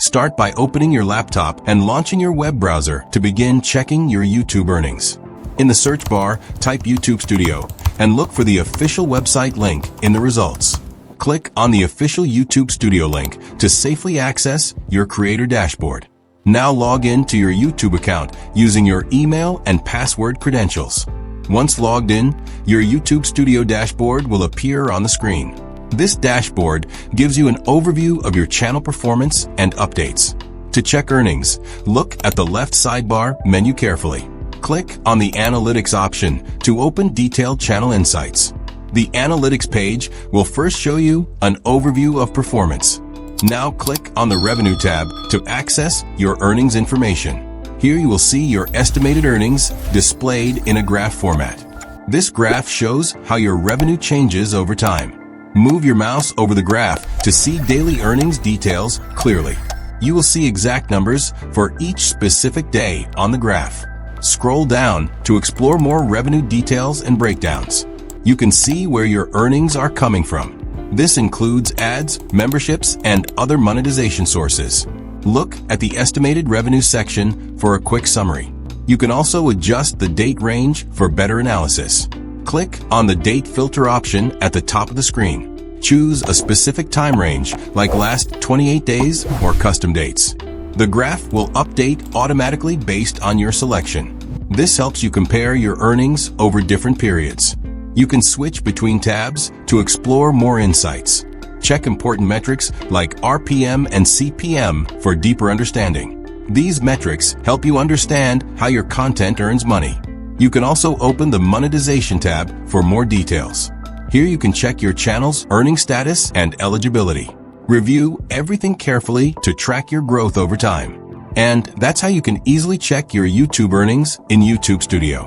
Start by opening your laptop and launching your web browser to begin checking your YouTube earnings. In the search bar, type YouTube Studio and look for the official website link in the results. Click on the official YouTube Studio link to safely access your creator dashboard. Now log in to your YouTube account using your email and password credentials. Once logged in, your YouTube Studio dashboard will appear on the screen. This dashboard gives you an overview of your channel performance and updates. To check earnings, look at the left sidebar menu carefully. Click on the Analytics option to open detailed channel insights. The Analytics page will first show you an overview of performance. Now click on the Revenue tab to access your earnings information. Here you will see your estimated earnings displayed in a graph format. This graph shows how your revenue changes over time. Move your mouse over the graph to see daily earnings details clearly. You will see exact numbers for each specific day on the graph. Scroll down to explore more revenue details and breakdowns. You can see where your earnings are coming from. This includes ads, memberships, and other monetization sources. Look at the estimated revenue section for a quick summary. You can also adjust the date range for better analysis. Click on the date filter option at the top of the screen. Choose a specific time range, like last 28 days or custom dates. The graph will update automatically based on your selection. This helps you compare your earnings over different periods. You can switch between tabs to explore more insights. Check important metrics like RPM and CPM for deeper understanding. These metrics help you understand how your content earns money. You can also open the Monetization tab for more details. Here you can check your channel's earning status and eligibility. Review everything carefully to track your growth over time. And that's how you can easily check your YouTube earnings in YouTube Studio.